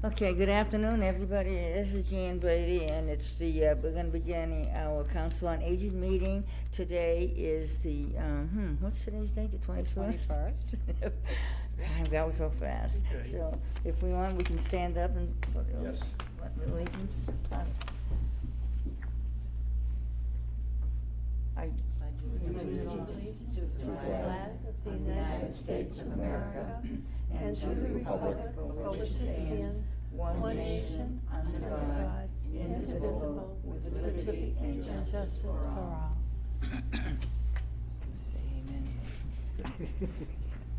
Okay, good afternoon, everybody. This is Jan Brady, and it's the, we're gonna be beginning our Council on Aging meeting. Today is the, what's today's date, the 21st? 21st. Time goes so fast. Okay. So, if we want, we can stand up and. Yes. Allegiance. I. To the flag of the United States of America and to the republic for which it stands, one nation, under God, indivisible, with liberty and justice for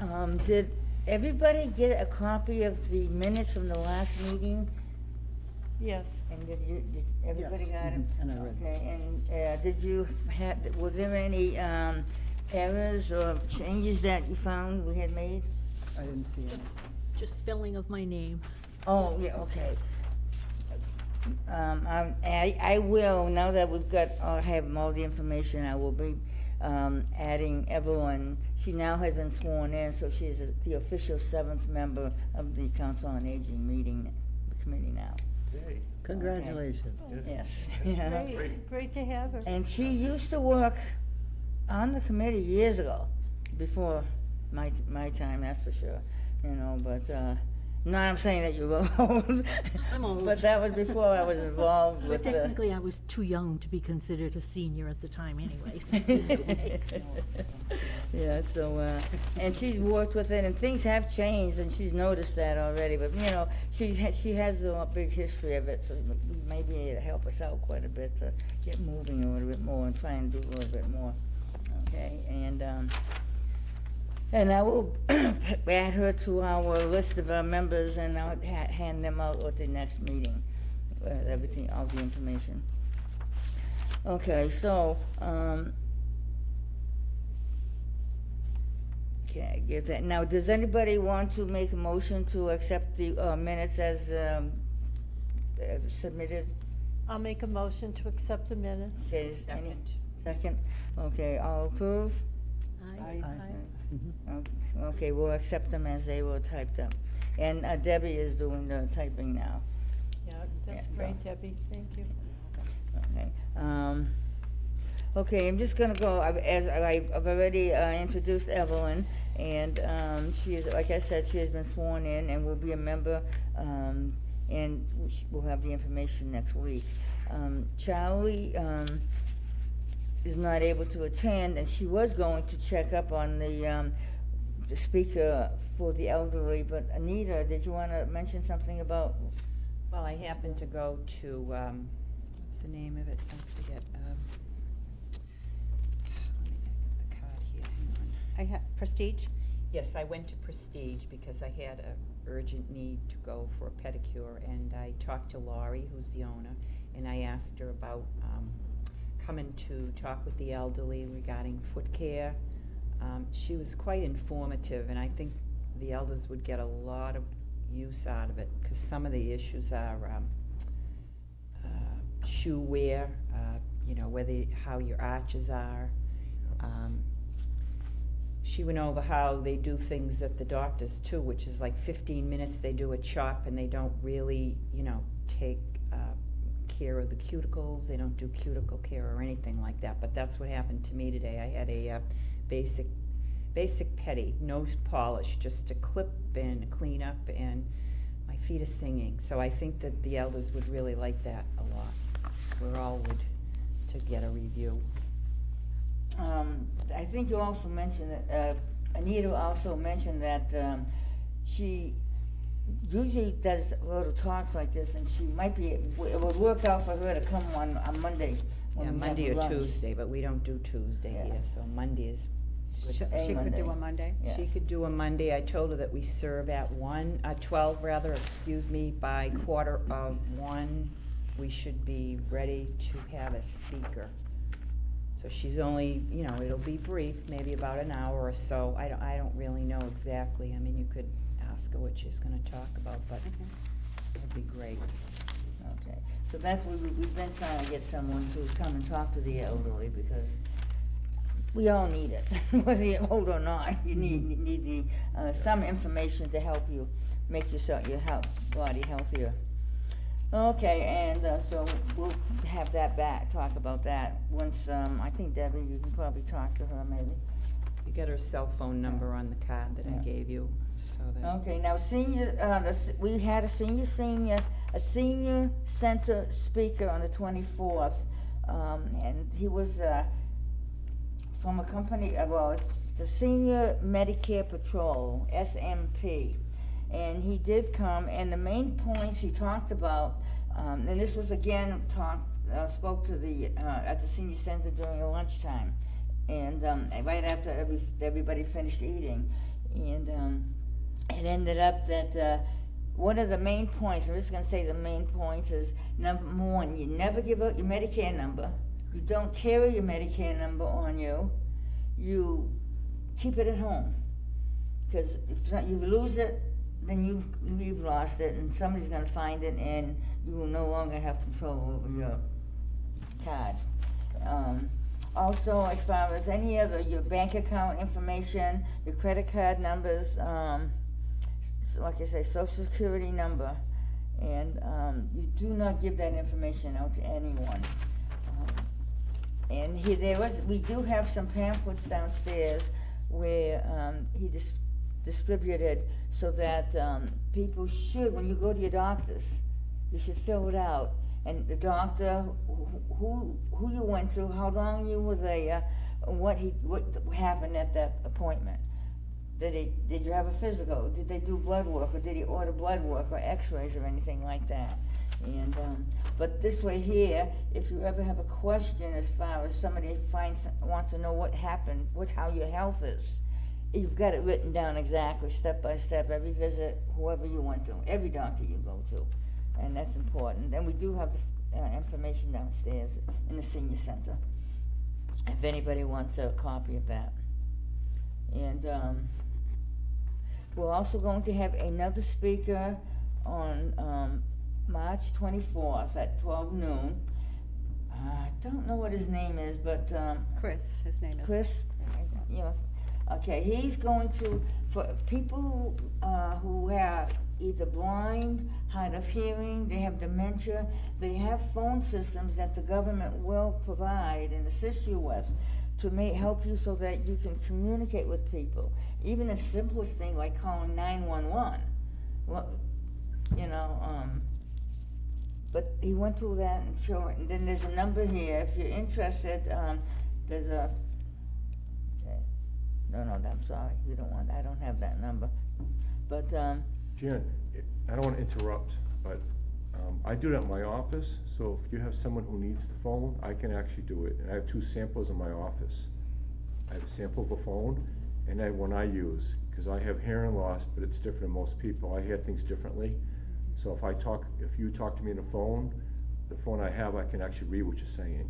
all. Did everybody get a copy of the minutes from the last meeting? Yes. And did everybody Yes. got it? And I read it. Okay, and did you have, was there any errors or changes that you found we had made? I didn't see it. Just spelling of my name. Oh, yeah, okay. I will, now that we've got, I have all the information, I will be adding Evelyn. She now has been sworn in, so she's the official 7th member of the Council on Aging meeting, the committee now. Hey, Congratulations. Yes. Yeah. Great to have her. And she used to work on the committee years ago, before my time, that's for sure, you know, but, no, I'm saying that you're old. I'm old. But that was before I was involved But with the. technically, I was too young to be considered a senior at the time anyway. So Yeah, so, and she's worked with it, and things have changed, and she's noticed that already, but, you know, she has a big history of it, so maybe it'll help us out quite a bit to get moving a little bit more and try and do a little bit more, okay? And I will add her to our list of our members, and I'll hand them out at the next meeting, everything, all the information. Okay, so, okay, get that. Now, does anybody want to make a motion to accept the minutes as submitted? I'll make a motion to accept the minutes. Okay, Second? Okay, all approve? I- Okay, we'll accept them as they were typed up. And Debbie is doing the typing now. Yeah, that's Yeah, great, so- Debbie, thank you. Okay, okay, I'm just gonna go, I've already introduced Evelyn, and she is, like I said, she has been sworn in and will be a member, and we'll have the information next week. Charlie is not able to attend, and she was going to check up on the speaker for the elderly, but Anita, did you wanna mention something about? Well, I happened to go to, what's the name of it? I forget. Let me get the card here, hang on. Prestige? Yes, I went to Prestige because I had a urgent need to go for a pedicure, and I talked to Laurie, who's the owner, and I asked her about coming to talk with the elderly regarding foot care. She was quite informative, and I think the elders would get a lot of use out of it, because some of the issues are shoe wear, you know, how your arches are. She went over how they do things at the doctors too, which is like 15 minutes they do a chop, and they don't really, you know, take care of the cuticles. They don't do cuticle care or anything like that, but that's what happened to me today. I had a basic pedi, no polish, just a clip and a clean up, and my feet are singing. So I think that the elders would really like that a lot. We're all would to get a review. I think you also mentioned that, Anita also mentioned that she usually does little talks like this, and she might be, it would work out for her to come on Monday. when Yeah, we have Monday or lunch. Tuesday, but we don't do Tuesday Yeah. here, so Monday is good. She Any could do Monday. a Monday? Yeah. She could do a Monday. I told her that we serve at 12 rather, excuse me, by 1:15, we should be ready to have a speaker. So she's only, you know, it'll be brief, maybe about an hour or so. I don't really know exactly. I mean, you could ask her what she's gonna talk about, but it'd be great. Okay, so that's what we've been trying to get someone to come and talk to the elderly, because we all need it, whether you're old or not. You need the some information to help you make your body healthier. Okay, and so we'll have that back, talk about that once, I think Debbie, you can probably talk to her maybe. You get her cell phone number on the card that I Yeah. gave you, so that. Okay, now senior, we had a senior center speaker on the 24th, and he was, from a company, well, it's the Senior Medicare Patrol, SMP. And he did come, and the main points he talked about, and this was again spoke to the, at the senior center during lunchtime, and right after everybody finished eating. And it ended up that one of the main points, I'm just going to say the main points, is number one, you never give out your Medicare number. You don't carry your Medicare number on you. You keep it at home. Because if you lose it, then you've lost it, and somebody's going to find it, and you will no longer have control over your card. Also, as far as any other, your bank account information, your credit card numbers, so like I say, social security number, and you do not give that information out to anyone. And we do have some pamphlets downstairs where he distributed so that people should, when you go to your doctors, you should fill it out. And the doctor, who you went to, how long you were there, what happened at that appointment. Did you have a physical? Did they do blood work, or did he order blood work or X-rays or anything like that? And but this way here, if you ever have a question as far as somebody wants to know what happened, how your health is, you've got it written down exactly, step by step, every visit, whoever you went to, every doctor you go to, and that's important. And we do have information downstairs in the senior center, if anybody wants a copy of that. And we're also going to have another speaker on March 24th at 12 noon. I don't know what his name is, but Chris, his name is. Chris? Yeah. Okay, he's going to, for people who are either blind, hard of hearing, they have dementia, they have phone systems that the government will provide and assist you with to help you so that you can communicate with people. Even the simplest thing like calling 911. Well, but he went through that and showed it. And then there's a number here, if you're interested, there's a, okay. No, I'm sorry, I don't have that number. But, Jan, I don't want to interrupt, but I do that in my office, so if you have someone who needs the phone, I can actually do it. And I have 2 samples in my office. I have a sample of a phone, and I have one I use, because I have hearing loss, but it's different than most people. I hear things differently. So if you talk to me on the phone I have, I can actually read what you're saying.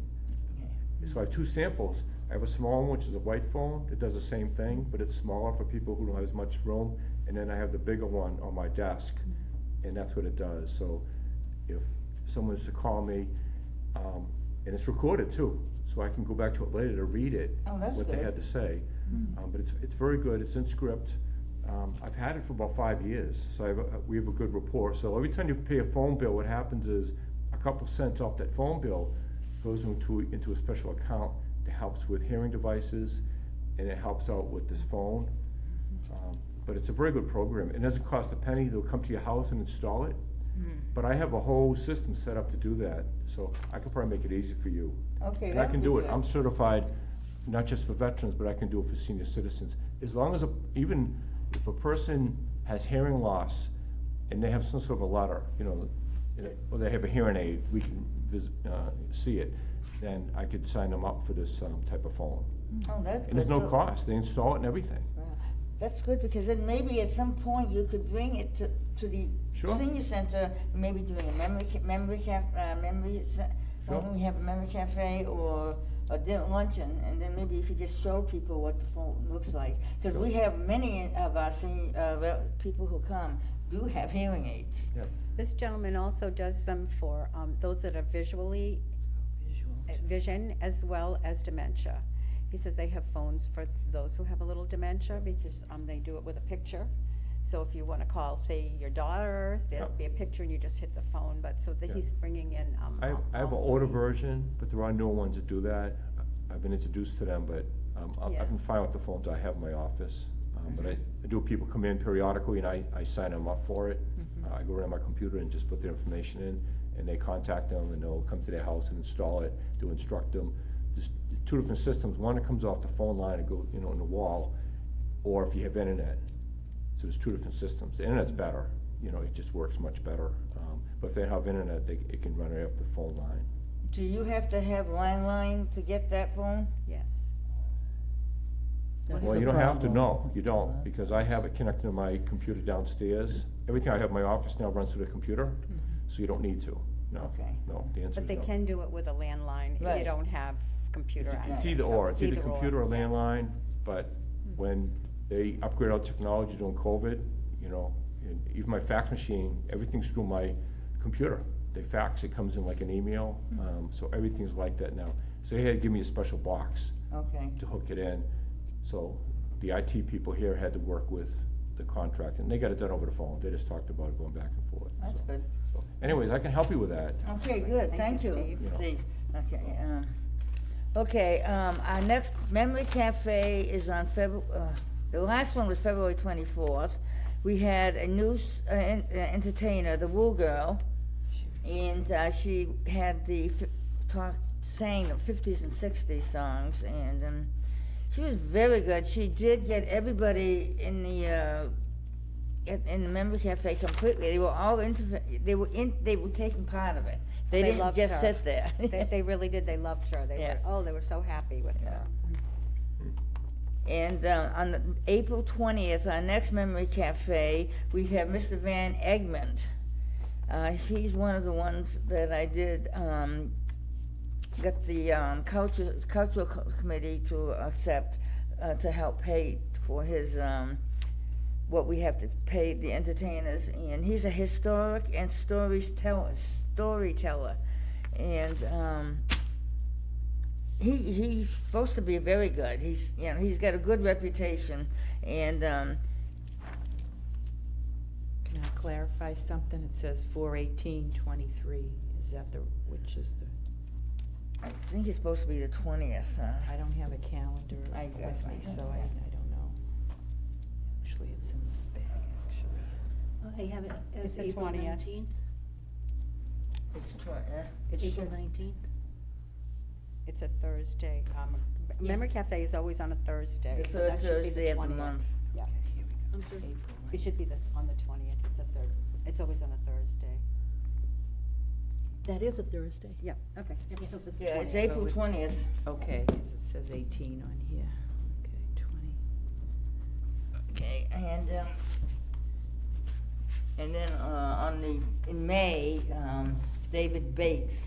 okay. So I have 2 samples. I have a small one, which is a white phone, that does the same thing, but it's smaller for people who don't have as much room. And then I have the bigger one on my desk, and that's what it does. So if someone was to call me, and it's recorded too, so I can go back to it later to read it, Oh, that's what they good. had to say. But it's very good, it's in script. I've had it for about 5 years, so we have a good rapport. So every time you pay a phone bill, what happens is a couple cents off that phone bill goes into a special account that helps with hearing devices, and it helps out with this phone. But it's a very good program. It doesn't cost a penny. They'll come to your house and install it. But I have a whole system set up to do that, so I could probably make it easy for you. Okay, And I that can would do be it. good. I'm certified, not just for veterans, but I can do it for senior citizens. As long as, even if a person has hearing loss and they have some sort of a letter, or they have a hearing aid, we can see it, then I could sign them up for this type of phone. Oh, that's good. And there's no So- cost. They install it and everything. Wow. That's good, because then maybe at some point you could bring it to the Sure. senior center, maybe doing a Sure. when we have a memory cafe or a dinner luncheon, and then maybe you could just show people what the phone looks like. Because we have many of our senior, people who come do have hearing aids. Yeah. This gentleman also does them for those that are vision as well as dementia. He says they have phones for those who have a little dementia, because, they do it with a picture. So if you wanna call, say, your daughter, there'll be a picture and you just hit the phone, but, so that Yeah. he's bringing in, I have an older version, but there are newer ones that do that. I've been introduced to them, but Yeah. I've been fine with the phones I have in my office. But I do, people come in periodically and I sign them up for it. I go around my computer and just put their information in, and they contact them, and they'll come to their house and install it, to instruct them. There's two different systems, one that comes off the phone line and goes, in the wall, or if you have internet. So there's two different systems. The internet's better, it just works much better. But if they have internet, it can run right off the phone line. Do you have to have landline to get that phone? yes. That's Well, the you don't have to, problem. no, you don't, because I have it connected to my computer downstairs. Everything I have in my office now runs through the computer, so you don't need to, no, Okay. no, the answer But is they no. can do it with a landline if you Right. don't have computer It's access. either So or, it's either or, computer or yeah. landline, but when they upgrade our technology during COVID, and even my fax machine, everything's through my computer. They fax, it comes in like an email, so everything's like that now. So they had to give me a special box Okay. to hook it in, so the IT people here had to work with the contract, and they got it done over the phone. They just talked about it going back and forth. That's so. good. So, anyways, I can help you with that. Okay, good, Thank thank you, you. Steve. You know. Steve. Okay, okay, our next Memory Cafe is on the last one was February 24th. We had a new entertainer, the Woo Girl, and she had sang the 50s and 60s songs, and she was very good. She did get everybody in the Memory Cafe completely. They were all they were taking part of it. They didn't loved just her. sit there. They really did, they loved her, Yeah. they were so happy with her. And on April 20th, our next Memory Cafe, we have Mr. Van Egmond. He's one of the ones that I did, got the cultural committee to accept, to help pay for his, what we have to pay the entertainers. And he's a historic and storyteller. And he's supposed to be very good. He's got a good reputation, and Can I clarify something? It says 4/18/23. Is that which is the, I think it's supposed to be the 20th. I don't have a calendar I with got me, mine. so I don't know. Actually, it's in this bag, actually. I have it as It's the April 20th. 19th. It's April 19th. It's a Thursday. Memory Cafe is always on a Thursday. The so third that should be Thursday of the 20th. month. Yeah, I'm sorry. it should be on the 20th, it's the third, it's always on a Thursday. That is a Thursday. Yeah, okay. Yep, so it's the Yeah, it's 20th. April 20th. Okay, 'cause it says 18 on here. Okay, 20. Okay, and then in May, David Bates.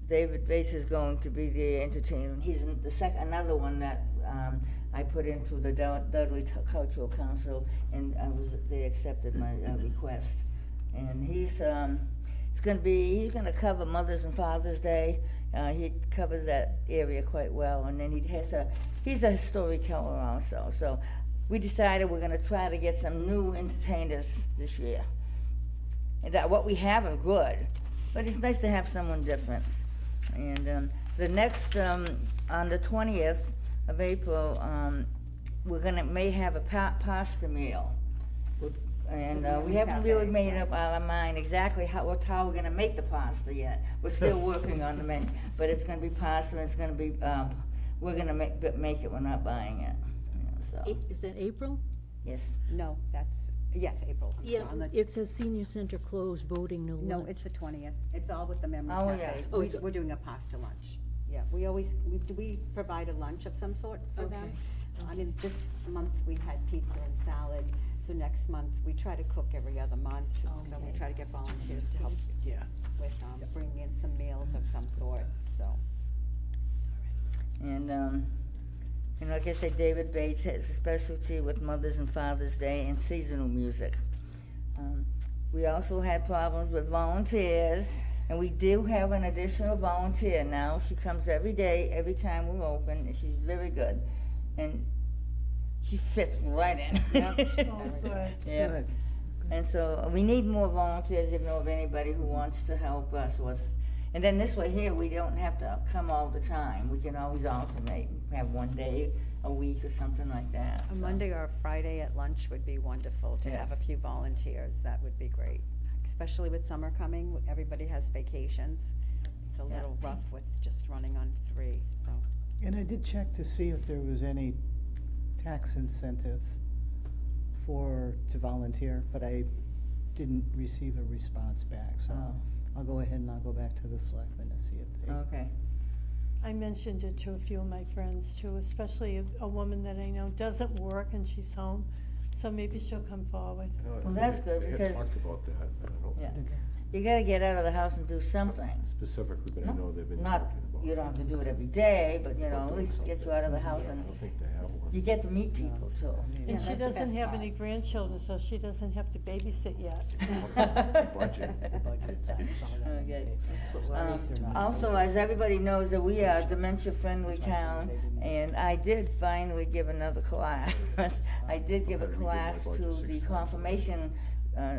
David Bates is going to be the entertainer. He's another one that I put into the Dudley Cultural Council, and they accepted my request. And he's gonna cover Mother's and Father's Day. He covers that area quite well, and then he's a storyteller also. So we decided we're gonna try to get some new entertainers this year. And that what we have are good, but it's nice to have someone different. And the next, on the 20th of April, may have a pasta meal. And we haven't really made up our mind exactly how we're gonna make the pasta yet. We're still working on the menu, but it's gonna be pasta, and it's gonna be, we're gonna make it, we're not buying it, so, Is that April? yes. No, yes, April. I'm Yeah, sorry, on the- it says senior center closed, voting no lunch. No, it's the 20th. It's all with the Memory Oh, Cafe. yeah. Oh, it's- We're doing a pasta lunch. Yeah, we provide a lunch of some sort for them. Okay. I mean, this month we had pizza and salad, so next month we try to cook every other month. So we Okay. try to get volunteers to help Yeah. with, bringing in some meals of some sort, so. And like I said, David Bates has a specialty with Mother's and Father's Day and seasonal music. We also had problems with volunteers. And we do have an additional volunteer now. She comes every day, every time we're open, and she's very good. And she fits right in. Yep. Oh, good. Yeah. Good. And so we need more volunteers, if you know of anybody who wants to help us with. And then this way here, we don't have to come all the time. We can always alternate, have one day a week or something like that. A so. Monday or a Friday at lunch would be wonderful to have a Yes. few volunteers. That would be great. Especially with summer coming, everybody has vacations. It's a Yeah. little rough with just running on 3, so. And I did check to see if there was any tax incentive to volunteer, but I didn't receive a response back, so Oh. I'll go ahead and I'll go back to the selectmen and see if they. Okay. I mentioned it to a few of my friends too, especially a woman that I know doesn't work and she's home, so maybe she'll come forward. I know, Well, that's good, They because- had talked about that, but I don't Yeah. think You gotta get out of the house and do something. specifically, but I know they've been Not, talking about. you don't have to do it every day, but you know, about at doing least get you something. out of the house I and don't think they have one. you get to meet people too. Yeah, And she that's the doesn't best have part. any grandchildren, so she doesn't have to babysit yet. Budget. Okay. That's what worries me. Also, as everybody knows, that we are a dementia-friendly town, and I did finally give another class. I did give a Okay, we did class my budget to 6 the times. confirmation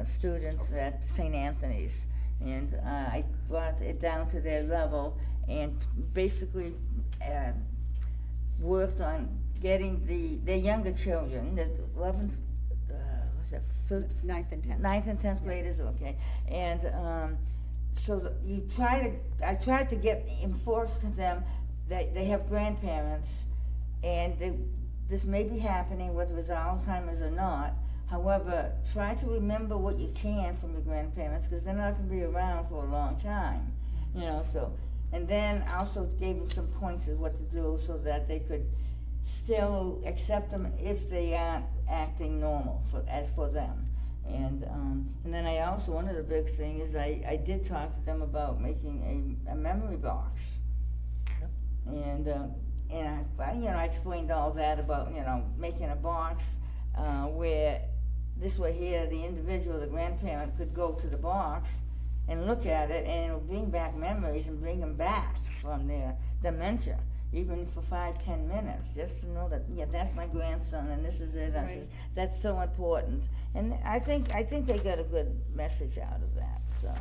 students at St. Anthony's. And I brought it down to their level and basically worked on getting their younger children, the 11th, what's that, 9th and 10th. 9th and 10th graders, okay. And so I tried to get enforced to them that they have grandparents, and this may be happening whether it's Alzheimer's or not. However, try to remember what you can from your grandparents, because they're not going to be around for a long time, you know. So, and then also gave them some points of what to do so that they could still accept them if they aren't acting normal as for them. And then I also, one of the big things is I did talk to them about making a memory box. And I explained all that about, making a box where this way here, the individual, the grandparent, could go to the box and look at it, and it'll bring back memories and bring them back from their dementia, even for 5-10 minutes, just to know that, yeah, that's my grandson, and this is it. Right. That's so important. And I think they got a good message out of that, so.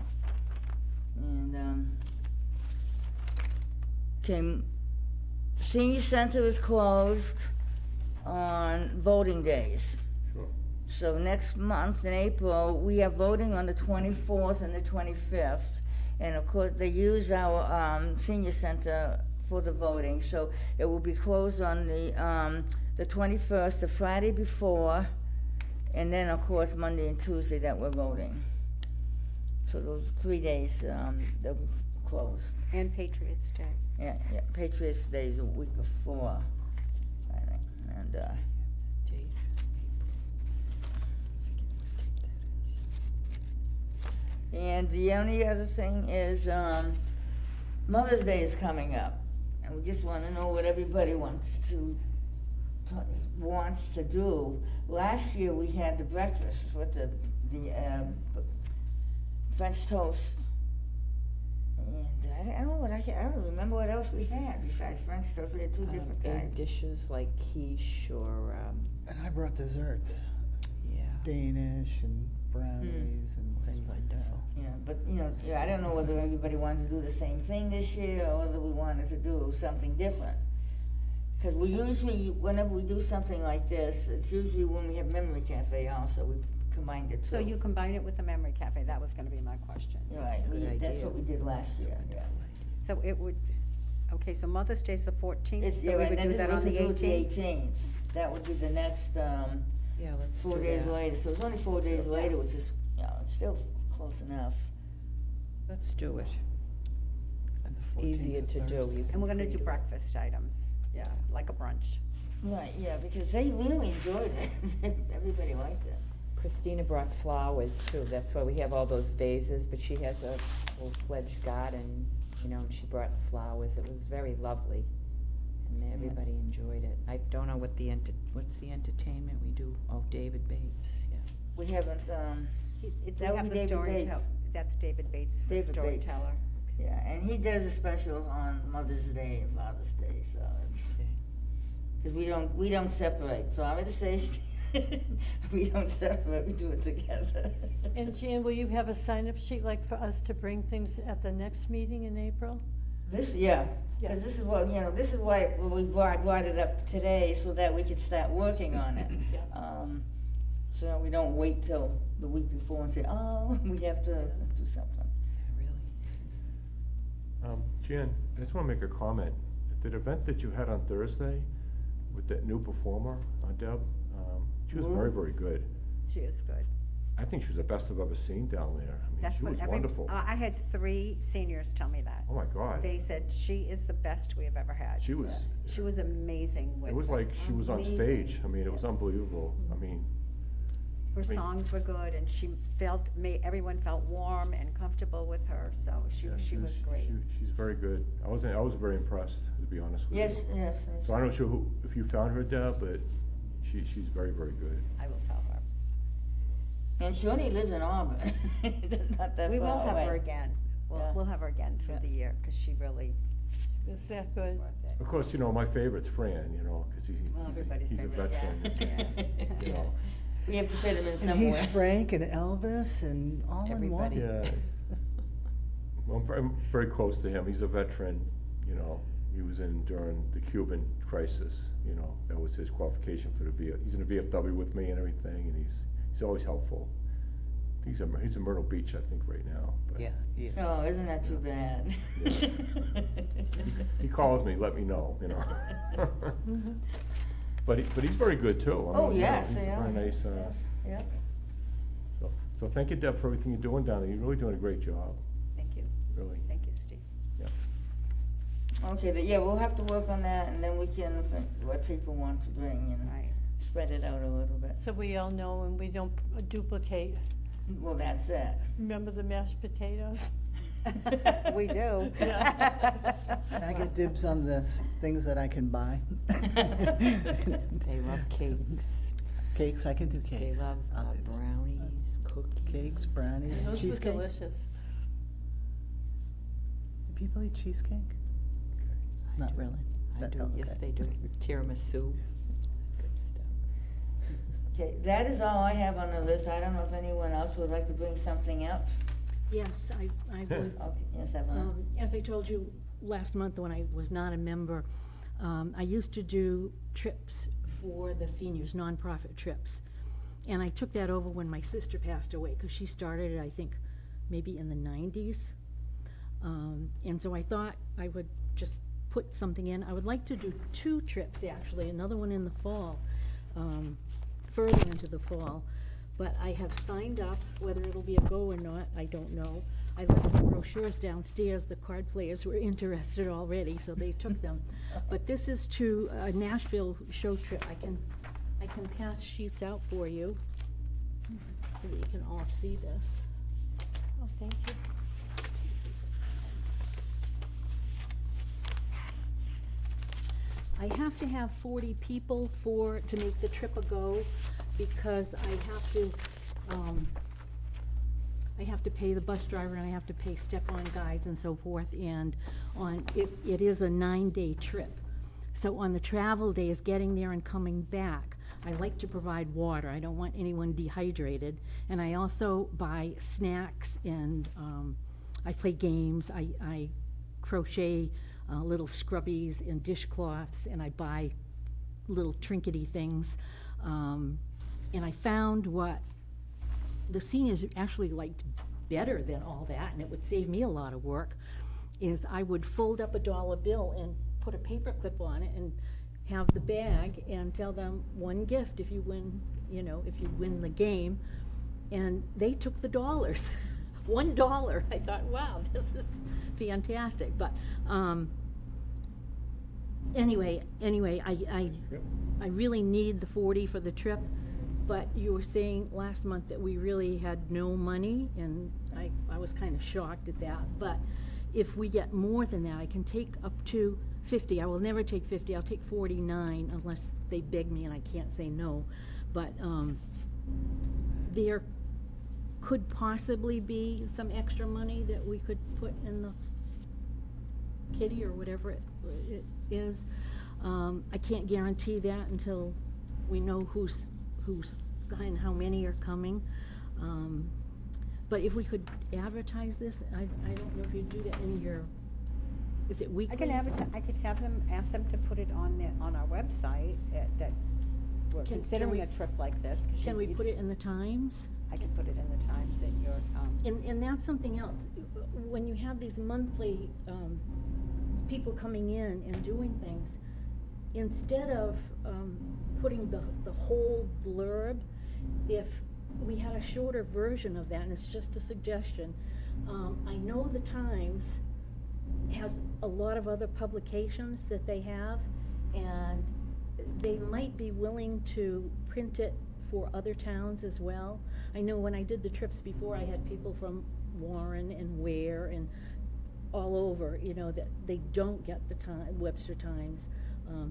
And, Senior Center is closed on voting days. Sure. So next month in April, we are voting on the 24th and the 25th. And of course, they use our senior center for the voting. So it will be closed on the 21st, the Friday before, and then of course Monday and Tuesday that we're voting. So those 3 days, they'll be closed. And Patriots Day. Yeah, Patriots Day is a week before, I think, and, and the only other thing is, Mother's Day is coming up, and we just wanna know what everybody wants to do. Last year, we had the breakfast with the French toast. And I don't know I don't remember what else we had besides French toast. We had two different And kinds. dishes like quiche or, And I brought desserts, yeah. Danish and brownies and things like that. Yeah, but I don't know whether everybody wanted to do the same thing this year or whether we wanted to do something different. Because we usually, whenever we do something like this, it's usually when we have Memory Cafe also, we combined it too. So you combine it with the Memory Cafe, that was gonna be my question. Right, That's a good that's idea. what we did last That's a year, wonderful yeah. So it would, okay, so Mother's Day's the 14th, It's, so yeah, we and would then do that on the we could do it 18th? the 18th. That would be the next, Yeah, let's do 4 days that. later, so it's only 4 days later, which is, it's still close enough. Let's do it. And the It's 14th 's easier a to do. Thursday. You can And we're gonna do figure- breakfast items, yeah, like a brunch. Right, yeah, because they really enjoyed it. Everybody liked it. Christina brought flowers too, that's why we have all those vases, but she has a full-fledged garden, and she brought flowers, it was very lovely. And everybody enjoyed it. I don't know what's the entertainment we do, oh, David Bates, yeah. We haven't, We That would have be the David story and Bates. tell, That's David Bates, the David Bates. storyteller. Yeah, and he does a special on Mother's Day and Father's Day, so it's, cause we don't separate, sorry to say, we don't separate, we do it together. And Jan, will you have a sign-up sheet like for us to bring things at the next meeting in April? Yeah, Yeah. cause this is what, this is why we brought it up today, so that we could start working on it. Yeah. So that we don't wait till the week before and say, oh, we have to do something. Really? Jan, I just wanna make a comment. At the event that you had on Thursday with that new performer, Deb, she was very, very good. She is good. I think she was the best I've ever seen down there. I mean, That's she what was wonderful. I had 3 seniors tell me that. Oh my God. They said she is the best we have ever had. She was, She was amazing with it was like she was on amazing. stage. I mean, it was unbelievable. I mean, Her I mean- songs were good, and she everyone felt warm and comfortable with her, so she was great. She's very good. I was very impressed, to be honest with Yes, you. yes. So I'm not sure if you found her, Deb, but she's very, very good. I will tell her. And she only lives in Auburn. It's not that We will far have her away. again. Yeah. We'll have her again through Yeah. the year, because she really Is that is good? worth it. Of course, my favorite's Fran, because Well, everybody's he's a favorite, yeah. veteran. You know. We have to fit him in somewhere. And he's Frank and Elvis and all in one. Everybody. Yeah. Well, I'm very close to him. He's a veteran, he was in during the Cuban crisis, that was his qualification for he's in the VFW with me and everything, and he's always helpful. He's in Myrtle Beach, I think, right now. But Yeah, yeah. Oh, isn't that too bad? he calls me, let me know, But he's very good too. I Oh, mean, yes, he's yeah. a very nice, Yeah. so thank you, Deb, for everything you're doing down there. You're really doing a great job, Thank you. really. Thank you, Steve. Yeah. Okay, yeah, we'll have to work on that, and then we can, what people want to bring, and Right. spread it out a little bit. So we all know and we don't duplicate. Well, that's it. Remember the mashed potatoes? We do. Yeah. I get dibs on the things that I can buy. They love cakes. Cakes, I can do They cakes. love I'll do that. brownies, cookies. Cakes, brownies, Those were cheesecake. delicious. Do people eat cheesecake? I Not do. really. I That- do, oh, yes, okay. they do. Tiramisu, good stuff. Okay, that is all I have on the list. I don't know if anyone else would like to bring something up. Yes, I would. Okay, yes, Evelyn. As I told you last month when I was not a member, I used to do trips for the seniors, nonprofit trips. And I took that over when my sister passed away, because she started it, I think, maybe in the 90s. And so I thought I would just put something in. I would like to do 2 trips, actually, another one in the fall, further into the fall. But I have signed up. Whether it'll be a go or not, I don't know. I left some brochures downstairs. The card players were interested already, so they took them. But this is to a Nashville show trip. I can pass sheets out for you so that you can all see this. Oh, thank you. I have to have 40 people to make the trip a go, because I have to pay the bus driver, and I have to pay step-on guides and so forth, and it is a 9-day trip. So on the travel days, getting there and coming back, I like to provide water. I don't want anyone dehydrated. And I also buy snacks, and I play games. I crochet little scrubbies and dishcloths, and I buy little trinkety things. And I found what the seniors actually liked better than all that, and it would save me a lot of work, is I would fold up a dollar bill and put a paper clip on it and have the bag and tell them 1 gift if you win, if you win the game. And they took the dollars, $1. I thought, wow, this is fantastic. But anyway, I really need the 40 for the trip. But you were saying last month that we really had no money, and I was kind of shocked at that. But if we get more than that, I can take up to 50. I will never take 50. I'll take 49 unless they beg me and I can't say no. But they're could possibly be some extra money that we could put in the kitty or whatever it is. I can't guarantee that until we know who's and how many are coming. But if we could advertise this, I don't know if you do that in your, is it weekly? I can advertise, I could have them, ask them to put it on our website, that we're Can considering we- a trip like this. 'Cause Can we you- put it in the Times? I can put it in the Times that you're, And that's something else. When you have these monthly people coming in and doing things, instead of putting the whole blurb, if we had a shorter version of that, and it's just a suggestion. I know the Times has a lot of other publications that they have, and they might be willing to print it for other towns as well. I know when I did the trips before, I had people from Warren and Ware and all over, you know, that they don't get the Webster Times.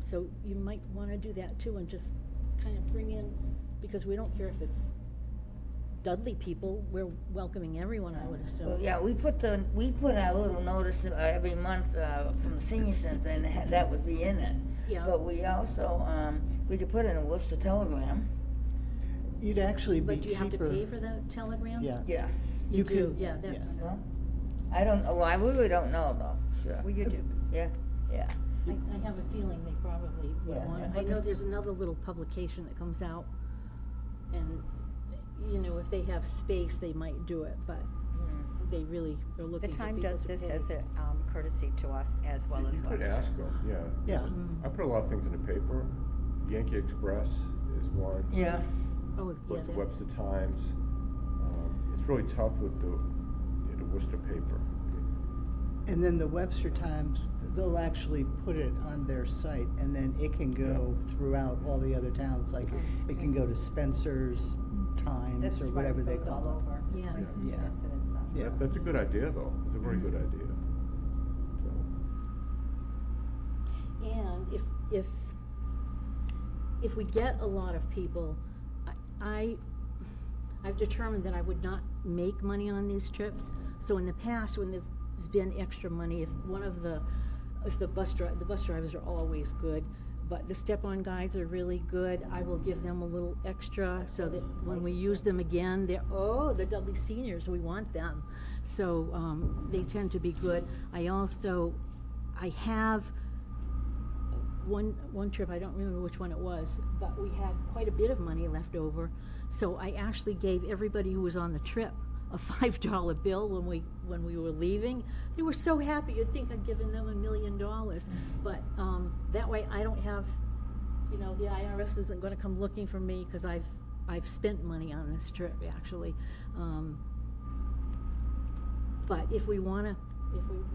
So you might wanna do that too, and just kind of bring in, because we don't care if it's Dudley people, we're welcoming everyone, I would assume. Well, yeah, we put our little notice every month from the senior center, and that would be in it. Yeah. But we also, we could put it in a Worcester Telegram. You'd actually be But do you have to cheaper. pay for the telegram? Yeah. Yeah. You You do, could- yeah, that's, Well, I don't, well, I really don't know though, sure. well, you do. Yeah, yeah. I have a feeling they probably would Yeah, want it. yeah. I know there's another little publication that comes out, and, you know, if they have space, they might do it, but they really are The looking for Time people does to this pay. as a courtesy to us as well as You could Webster. ask them, yeah. Yeah. Mm. I put a lot of things in the paper. Yankee Express is one. Yeah. Oh, Of yeah, course, the that's, Webster Times. It's really tough with the Worcester paper. And then the Webster Times, they'll actually put it on their site, and then it can go throughout all the other towns, like, it can go to Spencer's Times, That's or right, whatever they goes all call it. over. Yes. Like Yeah. incidents and stuff. Yeah. That's a good idea, though. It's a very good Mm-hmm. idea. So, and if we get a lot of people, I've determined that I would not make money on these trips. So in the past, when there's been extra money, if the bus drivers are always good, but the step-on guides are really good, I will give them a little extra so that when we use them again, the Dudley seniors, we want them. So, they tend to be good. I have one trip, I don't remember which one it was, but we had quite a bit of money left over. So I actually gave everybody who was on the trip a $5 bill when we were leaving. They were so happy, you'd think I'd given them $1 million. But that way I don't have, you know, the IRS isn't gonna come looking for me, because I've spent money on this trip, actually. But if we wanna,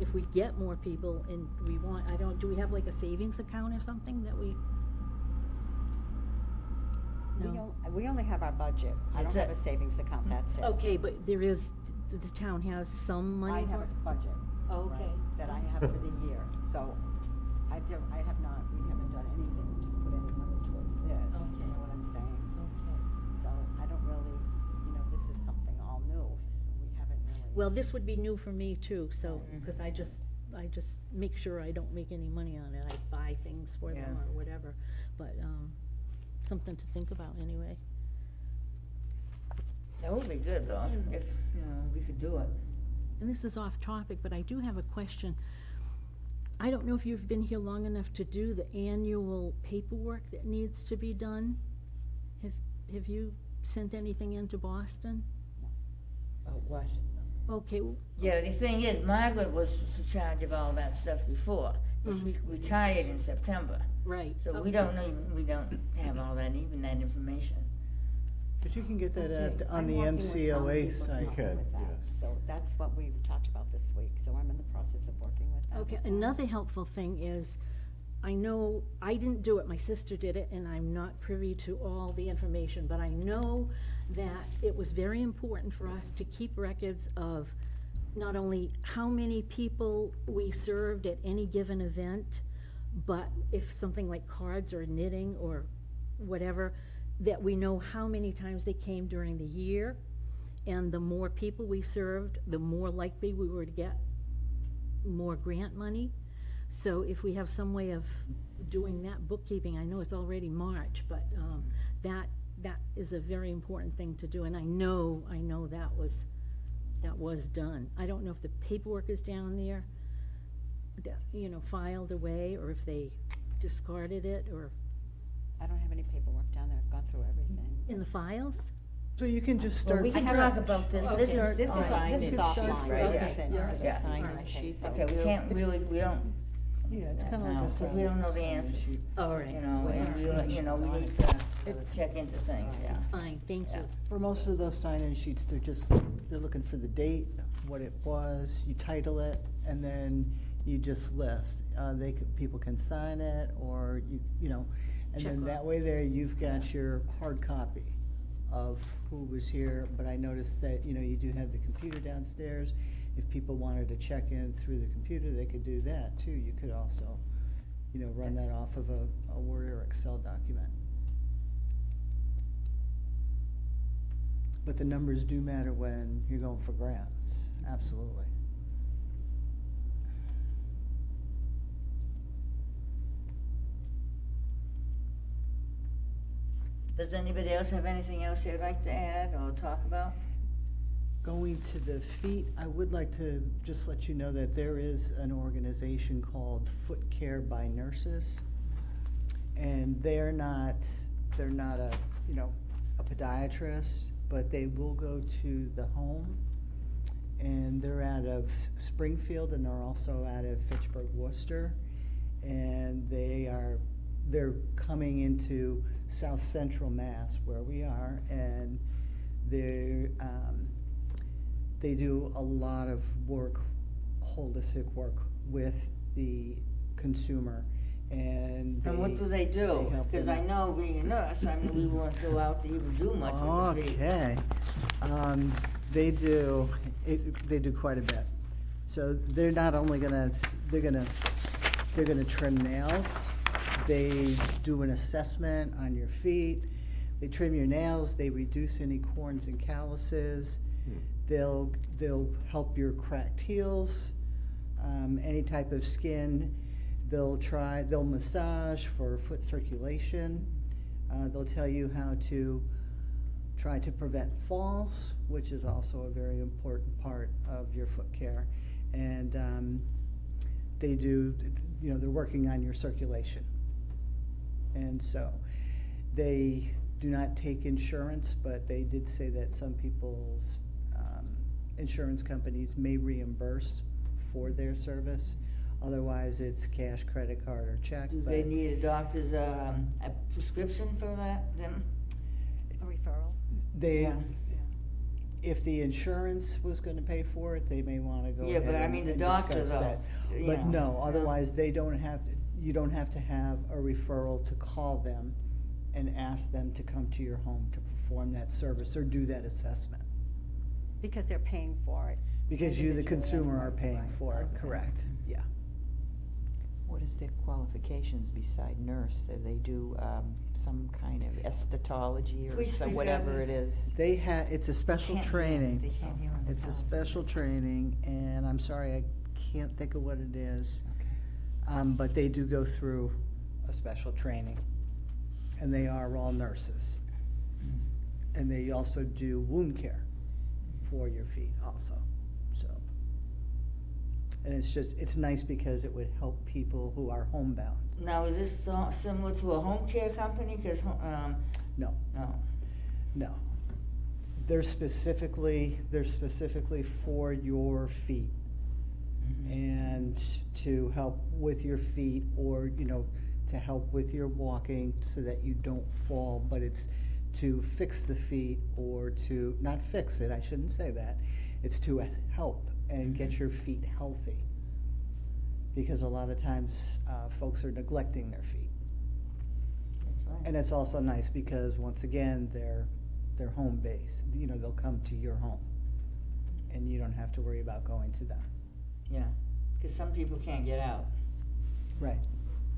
if we get more people and we want, do we have like a savings account or something that we? No? We only have our budget. I don't That's have it. a savings account, that's it. Okay, but there is, the town has some I money have for? a budget. Oh, okay. right, That I have for the year, so we haven't done anything to put any money towards this, you Okay. know what I'm saying? Okay. So I don't really, this is something all new, so we haven't really. Well, this would be new for me too, so, because I just make sure I don't make any money on it. I buy things for them Yeah. or whatever, but, something to think about anyway. That would be good though, if, you know, we could do it. And this is off topic, but I do have a question. I don't know if you've been here long enough to do the annual paperwork that needs to be done. Have you sent anything into Boston? Oh, what? Okay, Yeah, the thing is, Margaret was in charge of all that stuff before, but she retired in September. right. So we don't have all that, even that information. But you can get that Okay. on I'm the working with MCOA Tom Lee site. looking You can, with that. yes. So that's what we talked about this week, so I'm in the process of working with that. Okay, another helpful thing is, I know, I didn't do it, my sister did it, and I'm not privy to all the information, but I know that it was very important for us to keep records of not only how many people we served at any given event, but if something like cards or knitting or whatever, that we know how many times they came during the year, And the more people we served, the more likely we were to get more grant money. So if we have some way of doing that bookkeeping, I know it's already March, but that is a very important thing to do. And I know that was done. I don't know if the paperwork is down there, filed away, or if they discarded it, or I don't have any paperwork down there, I've gone through everything. in the files. So you can just Well, start. we can talk about this. Okay, This this is, is all right. this is start offline, from- right? okay. This is Yeah. a Yeah. sign-in Alright. sheet that Okay, we we do. can't really, we don't. Yeah, it's kind of No, like a 'cause sign. we don't know the answers. sheet. All right. And we need to check into things, yeah. Fine, thank you. For most of those sign-in sheets, they're looking for the date, what it was, you title it, and then you just list. People can sign it, or and Check then off. that way there, you've got your hard copy of who was here. But I noticed that, you do have the computer downstairs. If people wanted to check in through the computer, they could do that too. You could also, run that off of a Word or Excel document. But the numbers do matter when you're going for grants, absolutely. Does anybody else have anything else they'd like to add or talk about? Going to the feet, I would like to just let you know that there is an organization called Foot Care by Nurses. And they're not a podiatrist, but they will go to the home. And they're out of Springfield, and they're also out of Fitchburg, Worcester. And they're coming into South Central Mass, where we are, and they do a lot of work, holistic work with the consumer. And what do they do? help Because them. I know being a nurse, we won't go out to even do much with the feet. Okay. They do quite a bit. So they're not only they're gonna trim nails. They do an assessment on your feet. They trim your nails. They reduce any corns and calluses. They'll help your cracked heels, any type of skin. They'll massage for foot circulation. They'll tell you how to try to prevent falls, which is also a very important part of your foot care. And they're working on your circulation. And so they do not take insurance, but they did say that some people's insurance companies may reimburse for their service. Otherwise, it's cash, credit card, or check. Do but they need a doctor's, a prescription for them? A referral? They, if the insurance was gonna pay for it, they may wanna go Yeah, ahead but I and mean the and doctor discuss though, that. you But know, no, otherwise you don't have to have a referral to call them and ask them to come to your home to perform that service or do that assessment. Because they're paying for it. Because you, the Individually, consumer, are right, paying right, for it, okay. correct, yeah. What is their qualifications beside nurse? Do they do some kind of esthetology or Please, whatever it is? It's a special Can't hear. training. They can't hear on the It's a phone. special training, and I'm sorry, I can't think of what it is. Okay. But they do go through a special training, and they are all nurses. And they also do wound care for your feet also, so. And it's nice because it would help people who are homebound. Now, is this similar to a home care company? Cause, No, no. they're specifically for your feet. And to help with your feet, or, to help with your walking so that you don't fall, but it's to fix the feet, or to, not fix it, I shouldn't say that, it's to help and get your feet healthy. Because a lot of times, folks are neglecting their feet. That's right. And it's also nice because, once again, they're home base, they'll come to your home. And you don't have to worry about going to them. Yeah, because some people can't get out. Right,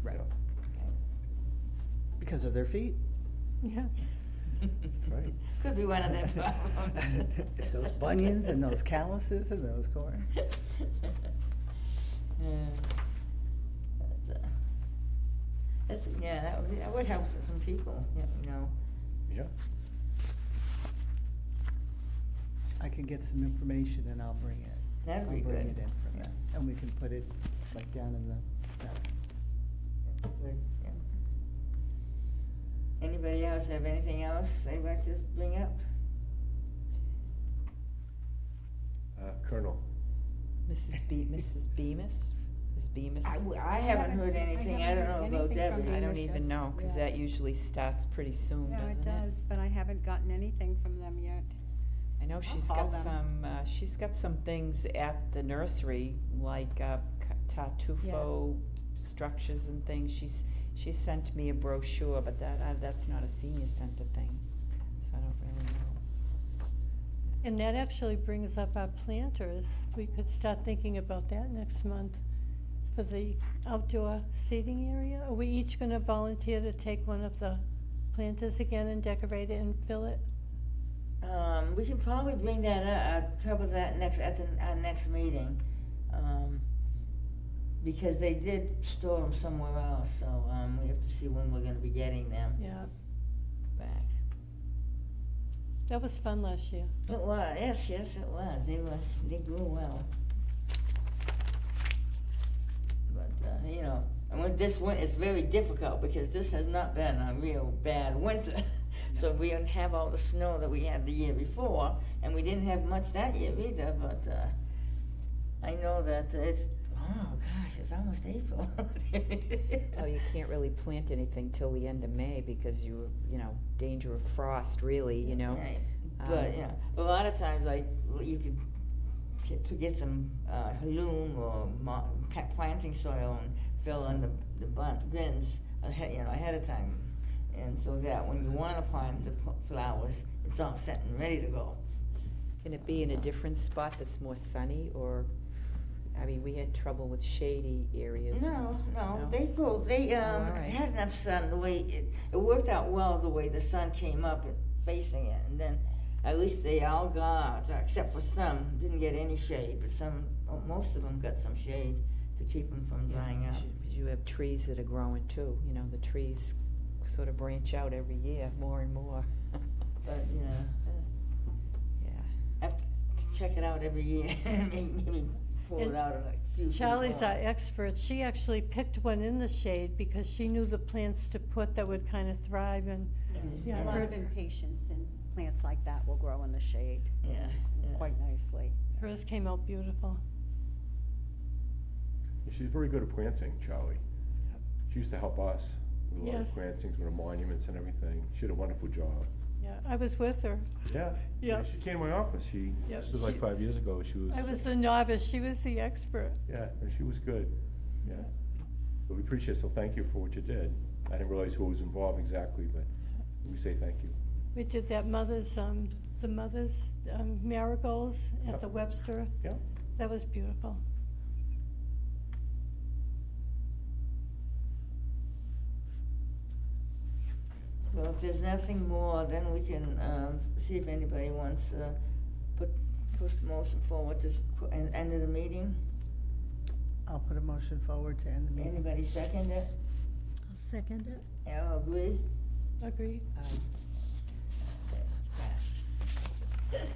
right. Okay. Because of their feet. Yeah. That's right. Could be one of them problems. It's those bunions and those calluses and those corns. Yeah. Yeah, that would help some people, you know. Yeah. I can get some information and I'll bring it. That'd be I'll bring good. it in from them, and we can put it like down in the center. Good, yeah. Anybody else have anything else they'd like to bring up? Colonel, Mrs. Bemis? Ms. Bemis? I haven't heard anything, I don't know about anything from Debbie. I don't Bemis even know, cause Yeah. that usually starts pretty soon, Yeah, doesn't it it? does, but I haven't gotten anything from them yet. I know call them. she's got some things at the nursery, like, tartufo structures and things. She sent me a brochure, but that's not a senior center thing, so I don't really know. And that actually brings up our planters. We could start thinking about that next month for the outdoor seating area. Are we each gonna volunteer to take one of the planters again and decorate it and fill it? We can probably bring that up, cover that our next meeting. Because they did store them somewhere else, so, we have to see when we're gonna be getting them Yeah, back. that was fun last year. It was, yes, it was, they grew well. But, you know, and with this winter, it's very difficult, because this has not been a real bad winter. So we didn't have all the snow that we had the year before, and we didn't have much that year either, but, I know that it's, oh gosh, it's almost April. Oh, you can't really plant anything till the end of May because you know, danger of frost, really, you know. Right. But, you know, a lot of times, like, you could get some, loam or planting soil and fill in the bins ahead of time. And so that when you wanna plant the flowers, it's all set and ready to go. Can it be in a different spot that's more sunny, or, I mean, we had trouble with shady areas. No, No? they grow, all right. it has enough sun, the way, it worked out well the way the sun came up and facing it, and then at least they all got, except for some, didn't get any shade, but most of them got some shade to keep them from drying Yeah, out. 'cause you have trees that are growing too, you know, the trees sort of branch out every year, more and more. But, you know, Yeah. I have to check it out every year, maybe pull it And out in a few feet Charlie's more. our expert. She actually picked one in the shade because she knew the plants to put that would kind of thrive and, yeah, A lot of her- impatiens and plants like that will grow in the shade Yeah, yeah. quite nicely. hers came out beautiful. she's very good at planting, Charlie. She used to help us with a lot of Yes. plantings, with the monuments and everything. She did a wonderful job. Yeah, I was with her. Yeah. Yeah. She came to my office. Yeah, This was like she- 5 years ago. She was. I was the novice, she was the expert. Yeah, and she was good. Yeah. So we appreciate it, so thank you for what you did. I didn't realize who was involved exactly, but we say thank you. We did that the mother's marigolds at Yep. the Webster. Yeah. That was beautiful. Well, if there's nothing more, then we can, see if anybody wants, push the motion forward to end of the meeting. I'll put a motion forward to end the meeting. Anybody second it? I'll second it. Al, agree? Agreed. Passed.